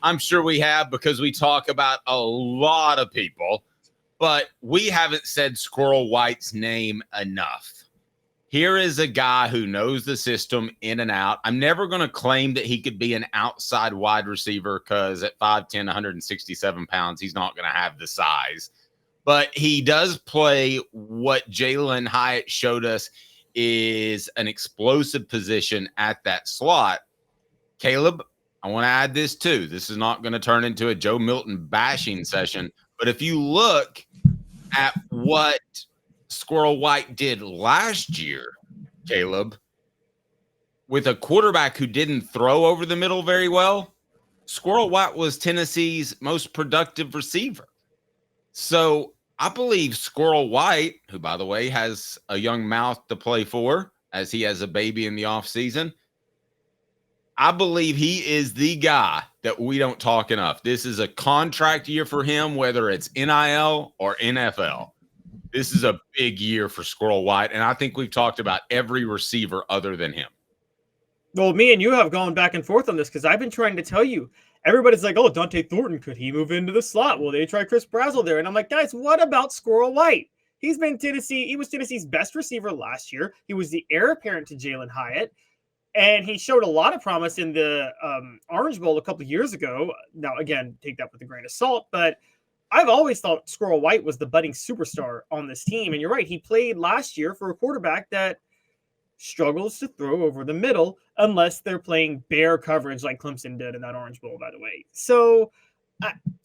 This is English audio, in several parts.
I'm sure we have because we talk about a lot of people, but we haven't said Squirrel White's name enough. Here is a guy who knows the system in and out. I'm never going to claim that he could be an outside wide receiver because at 5'10", 167 pounds, he's not going to have the size. But he does play what Jalin Hyatt showed us is an explosive position at that slot. Caleb, I want to add this too. This is not going to turn into a Joe Milton bashing session. But if you look at what Squirrel White did last year, Caleb, with a quarterback who didn't throw over the middle very well, Squirrel White was Tennessee's most productive receiver. So I believe Squirrel White, who, by the way, has a young mouth to play for as he has a baby in the offseason, I believe he is the guy that we don't talk enough. This is a contract year for him, whether it's NIL or NFL. This is a big year for Squirrel White, and I think we've talked about every receiver other than him. Well, me and you have gone back and forth on this because I've been trying to tell you. Everybody's like, oh, Dante Thornton, could he move into the slot? Well, they try Chris Brazzell there. And I'm like, guys, what about Squirrel White? He's been Tennessee. He was Tennessee's best receiver last year. He was the heir apparent to Jalin Hyatt. And he showed a lot of promise in the Orange Bowl a couple of years ago. Now, again, take that with a grain of salt. But I've always thought Squirrel White was the budding superstar on this team. And you're right. He played last year for a quarterback that struggles to throw over the middle unless they're playing bare coverage like Clemson did in that Orange Bowl, by the way. So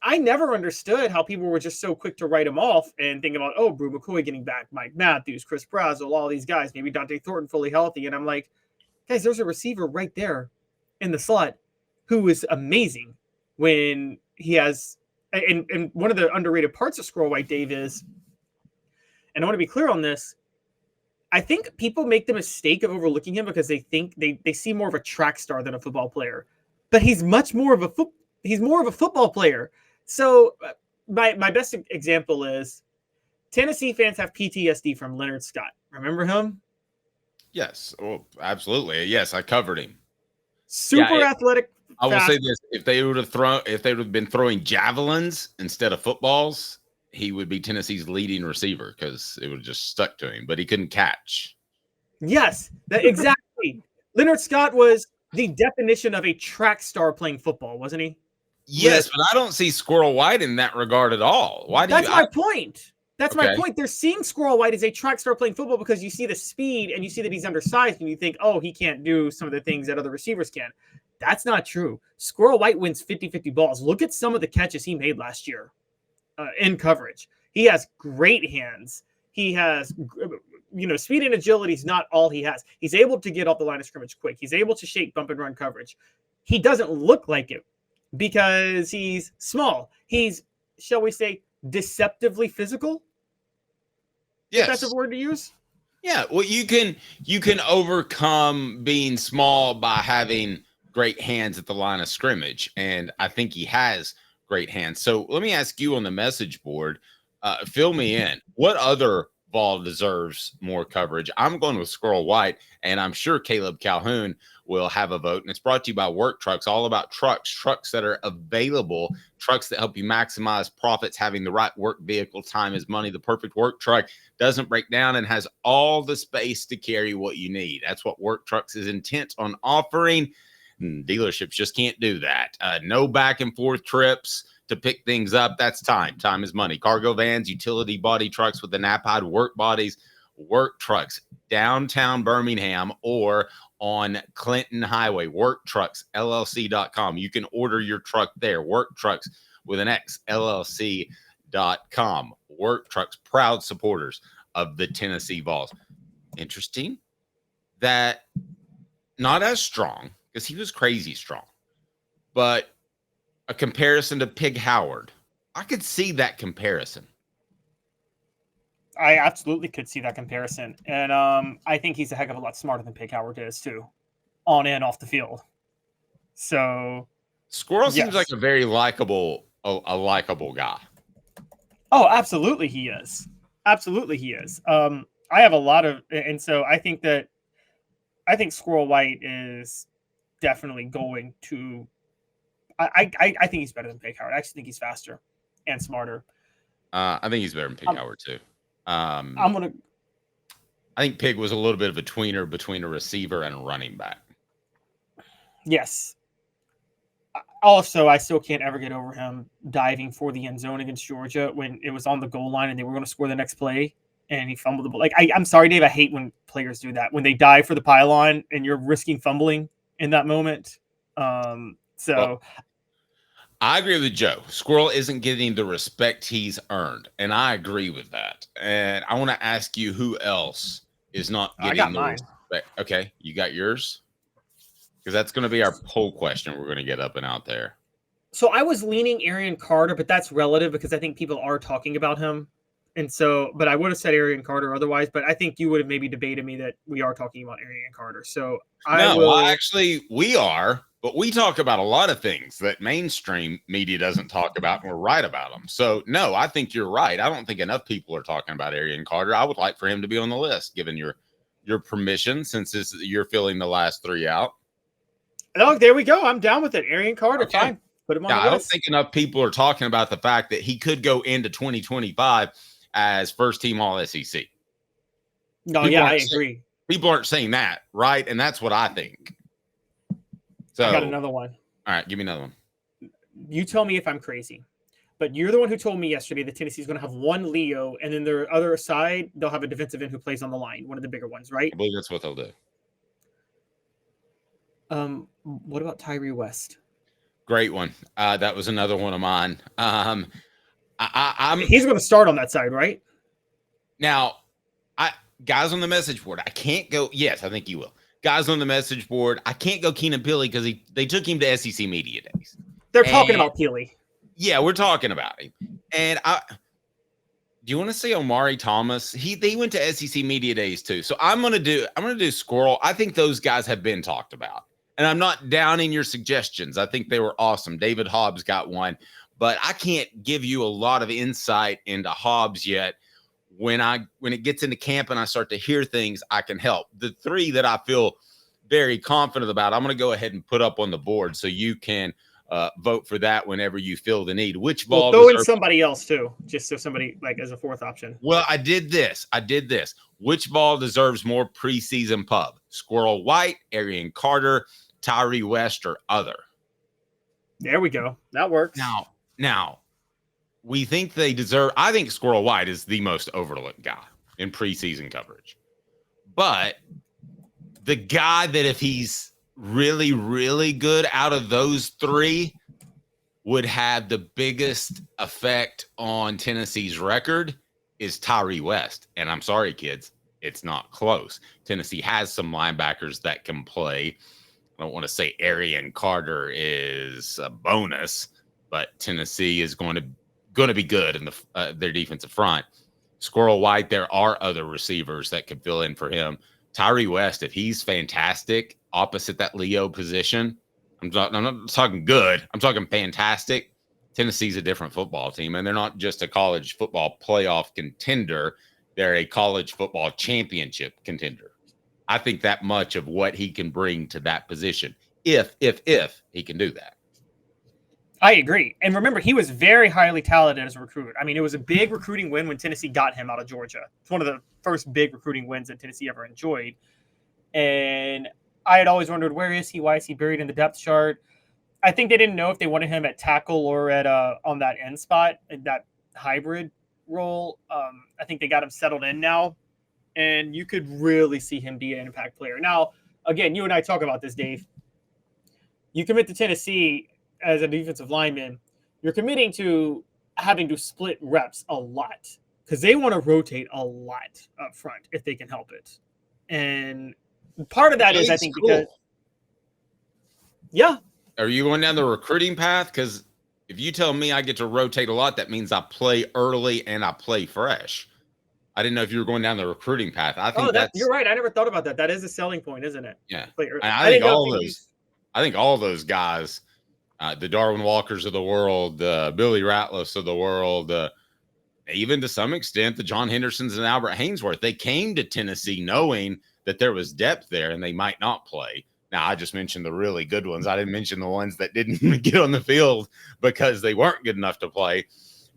I never understood how people were just so quick to write him off and think about, oh, Brew McCoy getting back, Mike Matthews, Chris Brazzell, all these guys, maybe Dante Thornton fully healthy. And I'm like, guys, there's a receiver right there in the slot who is amazing when he has – and one of the underrated parts of Squirrel White, Dave, is – and I want to be clear on this – I think people make the mistake of overlooking him because they think they see more of a track star than a football player, but he's much more of a football player. So my best example is Tennessee fans have PTSD from Leonard Scott. Remember him? Yes. Oh, absolutely. Yes. I covered him. Super athletic. I will say this. If they would have been throwing javelins instead of footballs, he would be Tennessee's leading receiver because it would have just stuck to him, but he couldn't catch. Yes, exactly. Leonard Scott was the definition of a track star playing football, wasn't he? Yes, but I don't see Squirrel White in that regard at all. That's my point. That's my point. They're seeing Squirrel White as a track star playing football because you see the speed and you see that he's undersized and you think, oh, he can't do some of the things that other receivers can. That's not true. Squirrel White wins 50-50 balls. Look at some of the catches he made last year. In coverage. He has great hands. He has, speed and agility is not all he has. He's able to get off the line of scrimmage quick. He's able to shake, bump, and run coverage. He doesn't look like it because he's small. He's, shall we say, deceptively physical? Yes. If that's a word to use? Yeah. Well, you can overcome being small by having great hands at the line of scrimmage. And I think he has great hands. So let me ask you on the message board, fill me in. What other Vol deserves more coverage? I'm going with Squirrel White, and I'm sure Caleb Calhoun will have a vote. And it's brought to you by Work Trucks, all about trucks that are available, trucks that help you maximize profits. Having the right work vehicle, time is money. The perfect work truck doesn't break down and has all the space to carry what you need. That's what Work Trucks is intent on offering. Dealerships just can't do that. No back and forth trips to pick things up. That's time. Time is money. Cargo vans, utility body trucks with the Napide work bodies, Work Trucks, downtown Birmingham or on Clinton Highway. Work Trucks, LLC.com. You can order your truck there. Work Trucks with an X, LLC.com. Work Trucks, proud supporters of the Tennessee Vols. Interesting that not as strong, because he was crazy strong, but a comparison to Pig Howard. I could see that comparison. I absolutely could see that comparison. And I think he's a heck of a lot smarter than Pig Howard is, too, on and off the field. So Squirrel seems like a very likable guy. Oh, absolutely he is. Absolutely he is. I have a lot of, and so I think Squirrel White is definitely going to, I think he's better than Pig Howard. I actually think he's faster and smarter. I think he's better than Pig Howard too. I'm gonna. I think Pig was a little bit of a tweener between a receiver and a running back. Yes. Also, I still can't ever get over him diving for the end zone against Georgia when it was on the goal line and they were going to score the next play, and he fumbled the ball. Like, I'm sorry, Dave. I hate when players do that, when they dive for the pylon and you're risking fumbling in that moment. Well, I agree with Joe. Squirrel isn't getting the respect he's earned, and I agree with that. And I want to ask you, who else is not getting the respect? Okay, you got yours? Because that's going to be our poll question we're going to get up and out there. So I was leaning Arion Carter, but that's relative because I think people are talking about him. And so, but I would have said Arion Carter otherwise, but I think you would have maybe debated me that we are talking about Arion Carter. So actually, we are, but we talk about a lot of things that mainstream media doesn't talk about, and we're right about them. So, no, I think you're right. I don't think enough people are talking about Arion Carter. I would like for him to be on the list, given your permission, since you're filling the last three out. Oh, there we go. I'm down with it. Arion Carter, okay. Fine. Put him on the list. I don't think enough people are talking about the fact that he could go into 2025 as first team All SEC. No, I agree. People aren't saying that, right? And that's what I think. So I got another one. All right, give me another one. You tell me if I'm crazy, but you're the one who told me yesterday that Tennessee's going to have one Leo, and then their other side, they'll have a defensive end who plays on the line, one of the bigger ones, right? I believe that's what they'll do. What about Tyre West? Great one. That was another one of mine. He's going to start on that side, right? Now, guys on the message board, I can't go. Yes, I think you will. Guys on the message board, I can't go Keenan Pili because they took him to SEC Media Days. They're talking about Pili. Yeah, we're talking about him. And do you want to say Omari Thomas? They went to SEC Media Days too. So I'm gonna do Squirrel. I think those guys have been talked about. And I'm not downing your suggestions. I think they were awesome. David Hobbs got one, but I can't give you a lot of insight into Hobbs yet. When it gets into camp and I start to hear things, I can help. The three that I feel very confident about, I'm going to go ahead and put up on the board so you can vote for that whenever you feel the need. Which ball? Throw in somebody else too, just so somebody like as a fourth option. Well, I did this. Which ball deserves more preseason pub? Squirrel White, Arion Carter, Tyre West, or other? There we go. That works. Now, we think they deserve. I think Squirrel White is the most overlooked guy in preseason coverage. But the guy that if he's really, really good out of those three would have the biggest effect on Tennessee's record is Tyre West. And I'm sorry, kids, it's not close. Tennessee has some linebackers that can play. I don't want to say Arion Carter is a bonus, but Tennessee is going to be good in their defensive front. Squirrel White, there are other receivers that could fill in for him. Tyre West, if he's fantastic opposite that Leo position, I'm not talking good. I'm talking fantastic. Tennessee's a different football team, and they're not just a college football playoff contender. They're a college football championship contender. I think that much of what he can bring to that position, if he can do that. I agree. And remember, he was very highly talented as a recruit. I mean, it was a big recruiting win when Tennessee got him out of Georgia. It's one of the first big recruiting wins that Tennessee ever enjoyed. And I had always wondered, where is he? Why is he buried in the depth chart? I think they didn't know if they wanted him at tackle or at on that end spot, in that hybrid role. I think they got him settled in now. And you could really see him be an impact player. Now, again, you and I talk about this, Dave. You commit to Tennessee as a defensive lineman, you're committing to having to split reps a lot because they want to rotate a lot up front if they can help it. And part of that is, I think, because Are you going down the recruiting path? Because if you tell me I get to rotate a lot, that means I play early and I play fresh. I didn't know if you were going down the recruiting path. I think you're right. I never thought about that. That is a selling point, isn't it? Yeah. I think all those guys, the Darwin Walkers of the world, the Billy Ratliffs of the world, even to some extent, the John Hendersons and Albert Haynesworth, they came to Tennessee knowing that there was depth there and they might not play. Now, I just mentioned the really good ones. I didn't mention the ones that didn't even get on the field because they weren't good enough to play.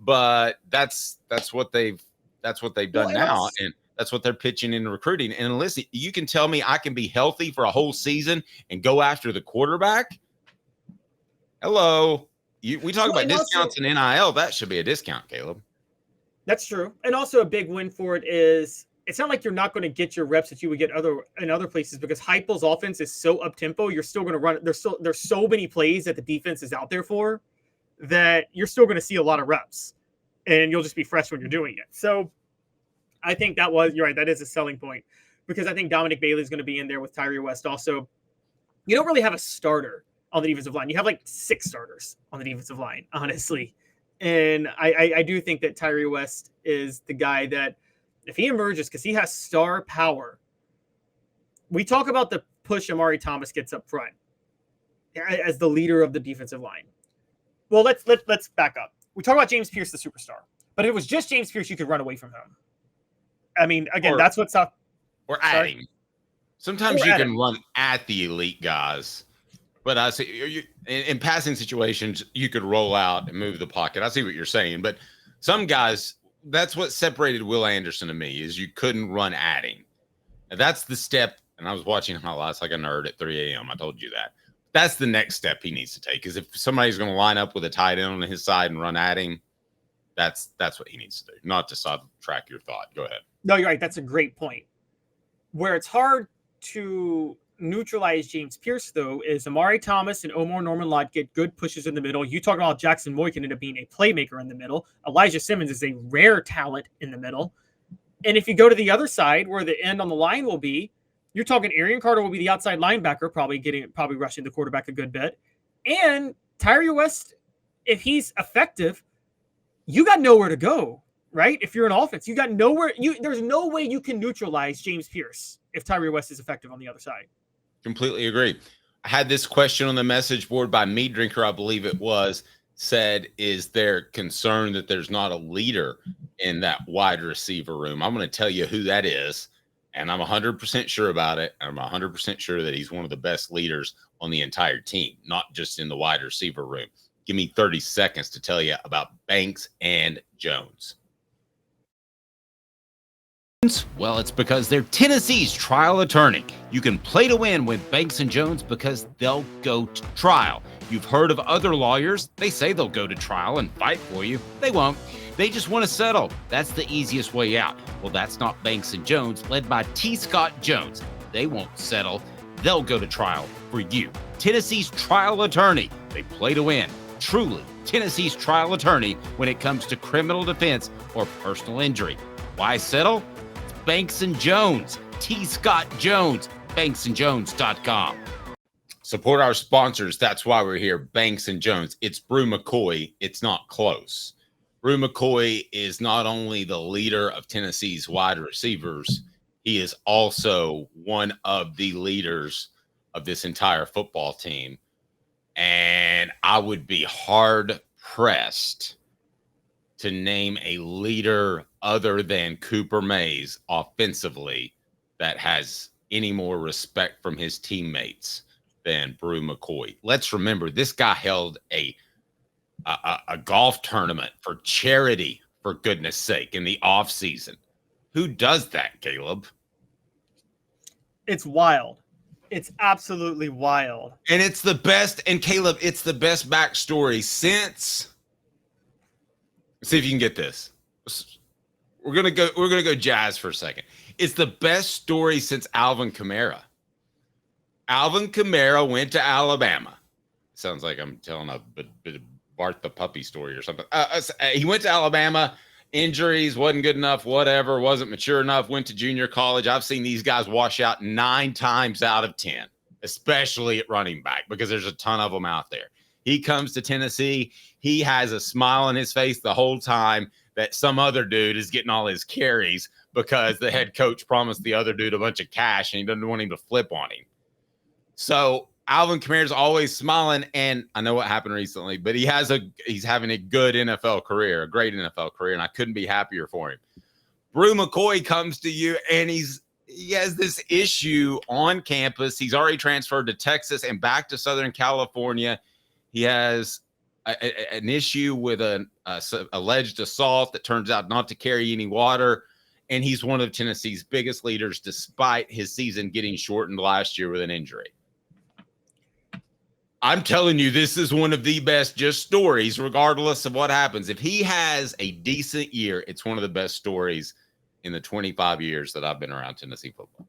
But that's what they've done now, and that's what they're pitching in recruiting. And listen, you can tell me I can be healthy for a whole season and go after the quarterback. Hello. We talk about discounts and NIL. That should be a discount, Caleb. That's true. And also a big win for it is it's not like you're not going to get your reps that you would get in other places because Heupel's offense is so up tempo. You're still going to run. There's so many plays that the defense is out there for that you're still going to see a lot of reps, and you'll just be fresh when you're doing it. So I think you're right. That is a selling point because I think Dominic Bailey is going to be in there with Tyre West. Also, you don't really have a starter on the defensive line. You have like 6 starters on the defensive line, honestly. And I do think that Tyre West is the guy that if he emerges, because he has star power, we talk about the push Amari Thomas gets up front as the leader of the defensive line. Well, let's back up. We talk about James Pierce, the superstar, but if it was just James Pierce, you could run away from him. I mean, again, that's what's up. Or adding. Sometimes you can run at the elite guys, but I see in passing situations, you could roll out and move the pocket. I see what you're saying, but some guys, that's what separated Will Anderson to me is you couldn't run adding. And that's the step. And I was watching highlights like a nerd at 3 a.m. I told you that. That's the next step he needs to take. Is if somebody's going to line up with a tight end on his side and run adding, that's what he needs to do. Not to sidetrack your thought. Go ahead. No, you're right. That's a great point. Where it's hard to neutralize James Pierce, though, is Amari Thomas and Norman-Lott get good pushes in the middle. You talk about Jackson Moy can end up being a playmaker in the middle. Elijah Simmons is a rare talent in the middle. And if you go to the other side where the end on the line will be, you're talking Arion Carter will be the outside linebacker, probably rushing the quarterback a good bit. And Tyre West, if he's effective, you got nowhere to go, right? If you're an offense, you got nowhere. There's no way you can neutralize James Pierce if Tyre West is effective on the other side. Completely agree. I had this question on the message board by Meat Drinker, I believe it was, said, is there concern that there's not a leader in that wide receiver room? I'm going to tell you who that is, and I'm 100% sure about it. I'm 100% sure that he's one of the best leaders on the entire team, not just in the wide receiver room. Give me 30 seconds to tell you about Banks and Jones. Well, it's because they're Tennessee's trial attorney. You can play to win with Banks and Jones because they'll go to trial. You've heard of other lawyers. They say they'll go to trial and fight for you. They won't. They just want to settle. That's the easiest way out. Well, that's not Banks and Jones, led by T. Scott Jones. They won't settle. They'll go to trial for you. Tennessee's trial attorney. They play to win. Truly, Tennessee's trial attorney when it comes to criminal defense or personal injury. Why settle? Banks and Jones, T. Scott Jones, banksandjones.com. Support our sponsors. That's why we're here. Banks and Jones. It's Brew McCoy. It's not close. Brew McCoy is not only the leader of Tennessee's wide receivers, he is also one of the leaders of this entire football team. And I would be hard pressed to name a leader other than Cooper Mays offensively that has any more respect from his teammates than Brew McCoy. Let's remember, this guy held a golf tournament for charity, for goodness sake, in the offseason. Who does that, Caleb? It's wild. It's absolutely wild. And it's the best, and Caleb, it's the best backstory since... See if you can get this. We're gonna go Jazz for a second. It's the best story since Alvin Kamara. Alvin Kamara went to Alabama. Sounds like I'm telling a bit of Bart the puppy story or something. He went to Alabama. Injuries, wasn't good enough, whatever, wasn't mature enough, went to junior college. I've seen these guys wash out 9 times out of 10, especially at running back, because there's a ton of them out there. He comes to Tennessee. He has a smile on his face the whole time that some other dude is getting all his carries because the head coach promised the other dude a bunch of cash and he doesn't want him to flip on him. So Alvin Kamara's always smiling, and I know what happened recently, but he's having a good NFL career, a great NFL career, and I couldn't be happier for him. Brew McCoy comes to you, and he's he has this issue on campus. He's already transferred to Texas and back to Southern California. He has an issue with an alleged assault that turns out not to carry any water. And he's one of Tennessee's biggest leaders, despite his season getting shortened last year with an injury. I'm telling you, this is one of the best just stories, regardless of what happens. If he has a decent year, it's one of the best stories in the 25 years that I've been around Tennessee football.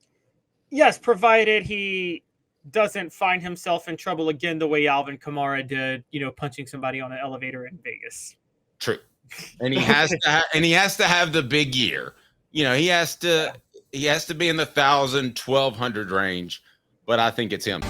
Yes, provided he doesn't find himself in trouble again the way Alvin Kamara did, punching somebody on an elevator in Vegas. True. And he has to have the big year. He has to be in the 1,000, 1,200 range, but I think it's him.